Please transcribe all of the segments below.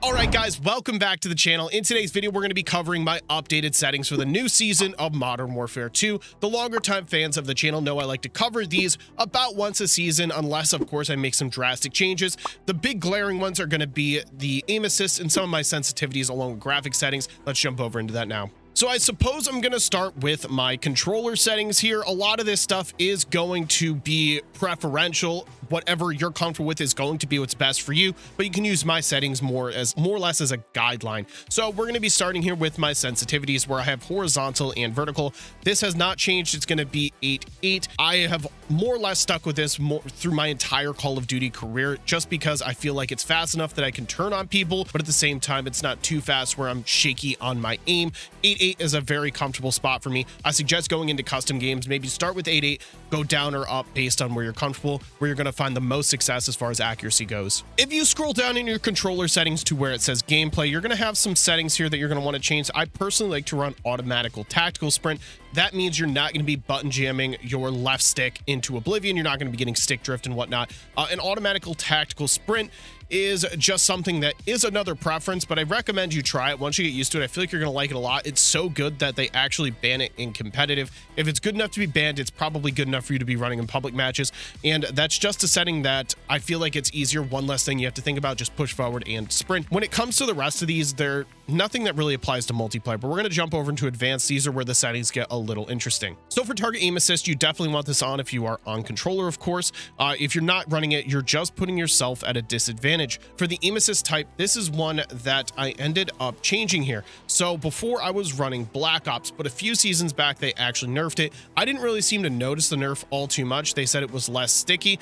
All right, guys, welcome back to the channel. In today's video, we're going to be covering my updated settings for the new season of Modern Warfare 2. The longer time fans of the channel know I like to cover these about once a season, unless, of course, I make some drastic changes. The big glaring ones are going to be the aim assist and some of my sensitivities along with graphic settings. Let's jump over into that now. So I suppose I'm going to start with my controller settings here. A lot of this stuff is going to be preferential. Whatever you're comfortable with is going to be what's best for you, but you can use my settings more or less as a guideline. So we're going to be starting here with my sensitivities where I have horizontal and vertical. This has not changed. It's going to be 8.8. I have more or less stuck with this through my entire Call of Duty career, just because I feel like it's fast enough that I can turn on people, but at the same time, it's not too fast where I'm shaky on my aim. 8.8 is a very comfortable spot for me. I suggest going into custom games, maybe start with 8.8, go down or up based on where you're comfortable, where you're going to find the most success as far as accuracy goes. If you scroll down in your controller settings to where it says gameplay, you're going to have some settings here that you're going to want to change. I personally like to run automatical tactical sprint. That means you're not going to be button jamming your left stick into oblivion. You're not going to be getting stick drift and whatnot. An automatical tactical sprint is just something that is another preference, but I recommend you try it. Once you get used to it, I feel like you're going to like it a lot. It's so good that they actually ban it in competitive. If it's good enough to be banned, it's probably good enough for you to be running in public matches. And that's just a setting that I feel like it's easier. One less thing you have to think about, just push forward and sprint. When it comes to the rest of these, they're nothing that really applies to multiplayer, but we're going to jump over into advanced. These are where the settings get a little interesting. So for target aim assist, you definitely want this on if you are on controller, of course. If you're not running it, you're just putting yourself at a disadvantage. For the aim assist type, this is one that I ended up changing here. So before I was running Black Ops, but a few seasons back, they actually nerfed it. I didn't really seem to notice the nerf all too much. They said it was less sticky.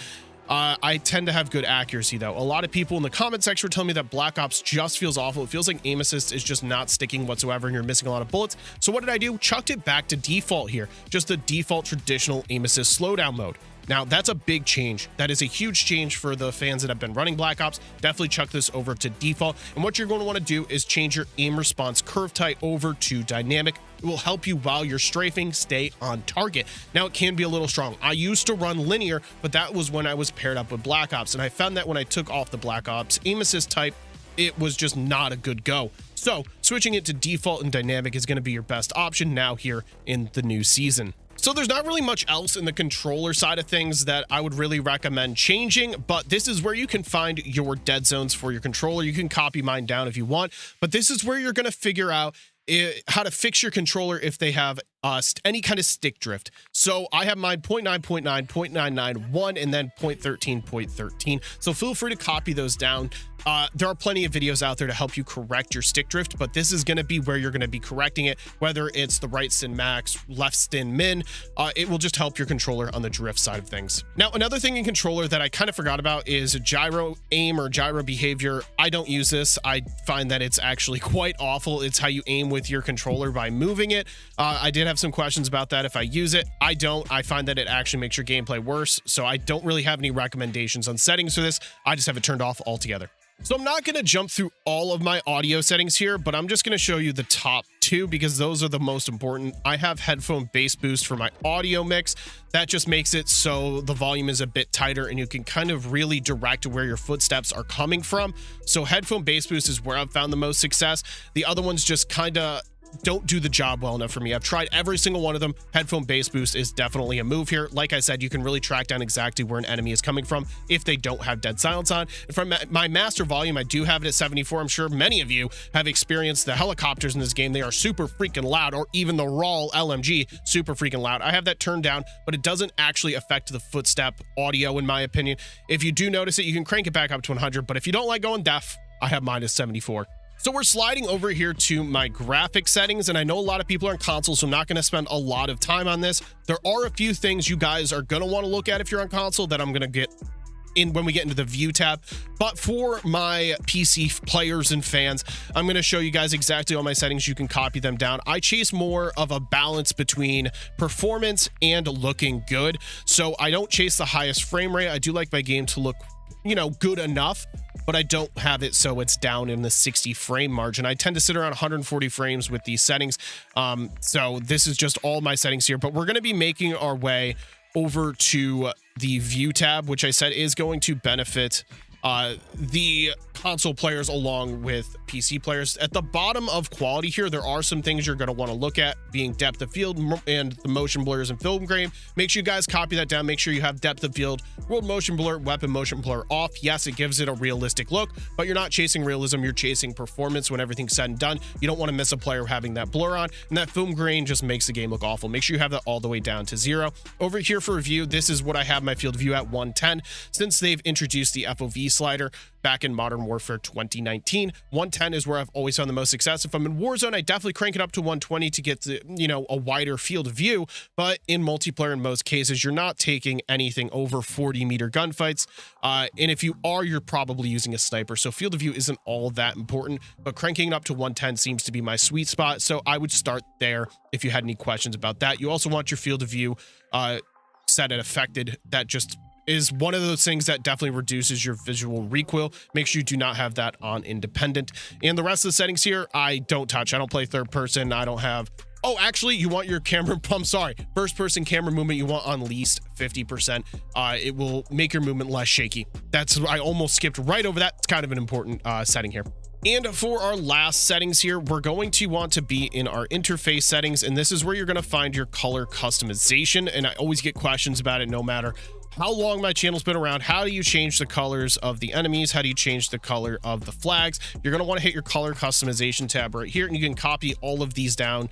I tend to have good accuracy though. A lot of people in the comment section tell me that Black Ops just feels awful. It feels like aim assist is just not sticking whatsoever and you're missing a lot of bullets. So what did I do? Chucked it back to default here. Just the default traditional aim assist slowdown mode. Now, that's a big change. That is a huge change for the fans that have been running Black Ops. Definitely chuck this over to default. And what you're going to want to do is change your aim response curve type over to dynamic. It will help you while you're strafing stay on target. Now, it can be a little strong. I used to run linear, but that was when I was paired up with Black Ops. And I found that when I took off the Black Ops aim assist type, it was just not a good go. So switching it to default and dynamic is going to be your best option now here in the new season. So there's not really much else in the controller side of things that I would really recommend changing, but this is where you can find your dead zones for your controller. You can copy mine down if you want, but this is where you're going to figure out how to fix your controller if they have any kind of stick drift. So I have mine 0.9, 0.9, 0.991, and then 0.13, 0.13. So feel free to copy those down. There are plenty of videos out there to help you correct your stick drift, but this is going to be where you're going to be correcting it, whether it's the right stin max, left stin min. It will just help your controller on the drift side of things. Now, another thing in controller that I kind of forgot about is gyro aim or gyro behavior. I don't use this. I find that it's actually quite awful. It's how you aim with your controller by moving it. I did have some questions about that if I use it. I don't. I find that it actually makes your gameplay worse, so I don't really have any recommendations on settings for this. I just have it turned off altogether. So I'm not going to jump through all of my audio settings here, but I'm just going to show you the top two because those are the most important. I have headphone bass boost for my audio mix. That just makes it so the volume is a bit tighter and you can kind of really direct where your footsteps are coming from. So headphone bass boost is where I've found the most success. The other ones just kind of don't do the job well enough for me. I've tried every single one of them. Headphone bass boost is definitely a move here. Like I said, you can really track down exactly where an enemy is coming from if they don't have dead silence on. And from my master volume, I do have it at 74. I'm sure many of you have experienced the helicopters in this game. They are super freaking loud, or even the raw LMG, super freaking loud. I have that turned down, but it doesn't actually affect the footstep audio, in my opinion. If you do notice it, you can crank it back up to 100, but if you don't like going deaf, I have mine at 74. So we're sliding over here to my graphic settings, and I know a lot of people are on console, so I'm not going to spend a lot of time on this. There are a few things you guys are going to want to look at if you're on console that I'm going to get in when we get into the view tab. But for my PC players and fans, I'm going to show you guys exactly all my settings. You can copy them down. I chase more of a balance between performance and looking good. So I don't chase the highest frame rate. I do like my game to look, good enough, but I don't have it so it's down in the 60 frame margin. I tend to sit around 140 frames with these settings. So this is just all my settings here, but we're going to be making our way over to the view tab, which I said is going to benefit the console players along with PC players. At the bottom of quality here, there are some things you're going to want to look at, being depth of field and the motion blurs and film grain. Make sure you guys copy that down. Make sure you have depth of field, world motion blur, weapon motion blur off. Yes, it gives it a realistic look, but you're not chasing realism, you're chasing performance. When everything's said and done, you don't want to miss a player having that blur on, and that film grain just makes the game look awful. Make sure you have that all the way down to 0. Over here for review, this is what I have my field of view at 110. Since they've introduced the FOV slider back in Modern Warfare 2019, 110 is where I've always found the most success. If I'm in Warzone, I definitely crank it up to 120 to get the, a wider field of view. But in multiplayer, in most cases, you're not taking anything over 40-meter gunfights. And if you are, you're probably using a sniper. So field of view isn't all that important, but cranking it up to 110 seems to be my sweet spot. So I would start there if you had any questions about that. You also want your field of view set at affected. That just is one of those things that definitely reduces your visual recoil. Make sure you do not have that on independent. And the rest of the settings here, I don't touch. I don't play third person. I don't have... Oh, actually, you want your camera... I'm sorry. First person camera movement, you want on least 50%. It will make your movement less shaky. I almost skipped right over that. It's kind of an important setting here. And for our last settings here, we're going to want to be in our interface settings. And this is where you're going to find your color customization. And I always get questions about it no matter how long my channel's been around. How do you change the colors of the enemies? How do you change the color of the flags? You're going to want to hit your color customization tab right here, and you can copy all of these down.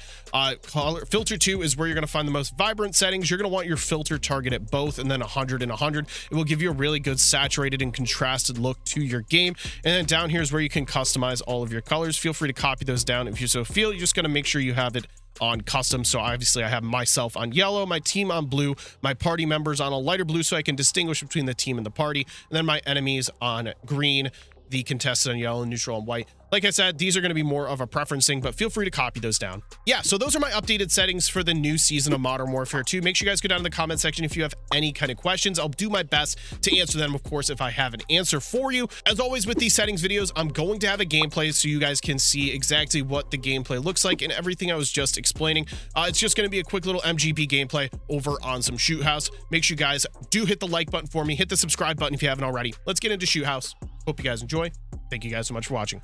Filter 2 is where you're going to find the most vibrant settings. You're going to want your filter target at both, and then 100 and 100. It will give you a really good saturated and contrasted look to your game. And then down here is where you can customize all of your colors. Feel free to copy those down if you so feel. You're just going to make sure you have it on custom. So obviously I have myself on yellow, my team on blue, my party members on a lighter blue so I can distinguish between the team and the party, and then my enemies on green, the contested on yellow, neutral on white. Like I said, these are going to be more of a preference thing, but feel free to copy those down. Yeah, so those are my updated settings for the new season of Modern Warfare 2. Make sure you guys go down in the comment section if you have any kind of questions. I'll do my best to answer them, of course, if I have an answer for you. As always with these settings videos, I'm going to have a gameplay so you guys can see exactly what the gameplay looks like and everything I was just explaining. It's just going to be a quick little MGB gameplay over on some Shoot House. Make sure you guys do hit the like button for me. Hit the subscribe button if you haven't already. Let's get into Shoot House. Hope you guys enjoy. Thank you guys so much for watching.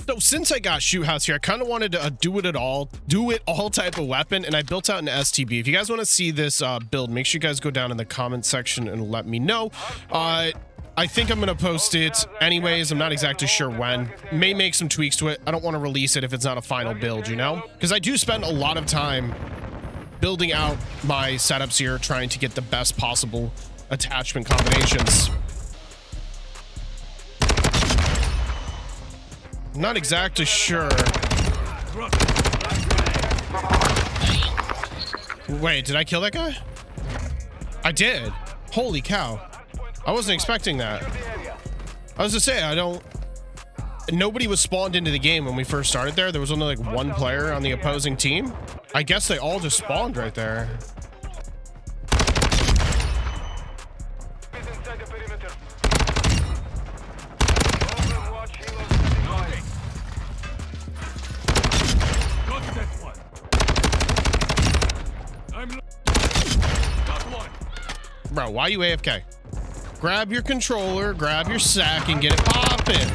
So since I got Shoot House here, I kind of wanted to do it all type of weapon, and I built out an STB. If you guys want to see this build, make sure you guys go down in the comment section and let me know. I think I'm going to post it anyways. I'm not exactly sure when. May make some tweaks to it. I don't want to release it if it's not a final build, because I do spend a lot of time building out my setups here, trying to get the best possible attachment combinations. I'm not exactly sure. Wait, did I kill that guy? I did. Holy cow. I wasn't expecting that. I was to say, nobody was spawned into the game when we first started there. There was only like one player on the opposing team. I guess they all just spawned right there. Bro, why are you AFK? Grab your controller, grab your sack, and get it poppin'.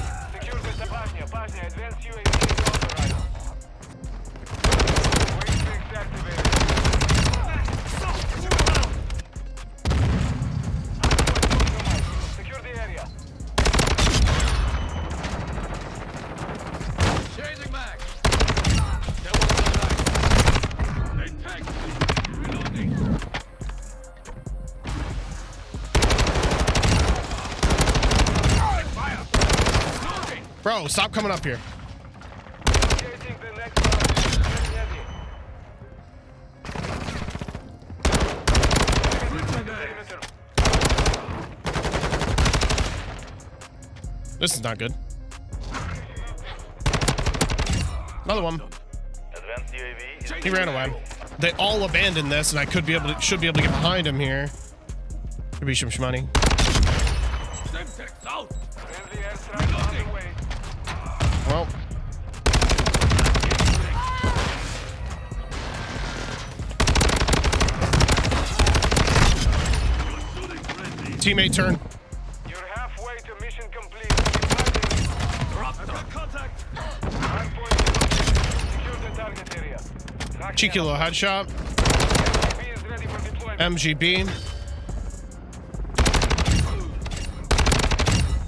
Bro, stop coming up here. This is not good. Another one. He ran away. They all abandoned this, and I should be able to get behind him here. Could be some money. Well. Teammate turn. You're halfway to mission complete. I've got contact. Hardpoint secure the target area. Cheeky little headshot. MGB is ready for deployment. MGB.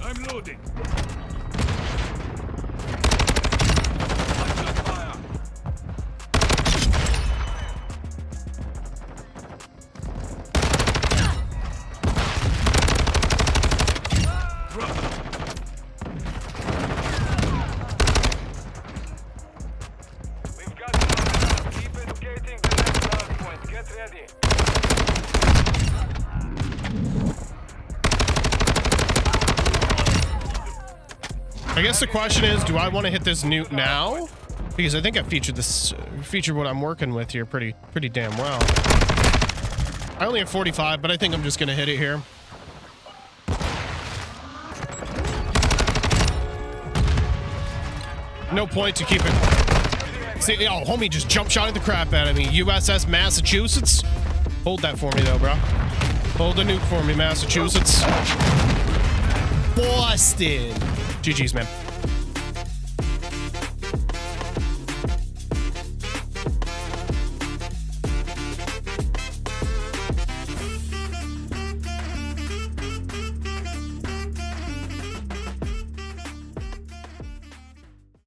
I'm loading. We've got keep educating the next hardpoint. Get ready. I guess the question is, do I want to hit this nuke now? Because I think I featured what I'm working with here pretty damn well. I only have 45, but I think I'm just gonna hit it here. No point to keep it. See, oh, homie just jump shot the crap out of me. USS Massachusetts. Hold that for me though, bro. Hold the nuke for me, Massachusetts. Boston. GG's, man.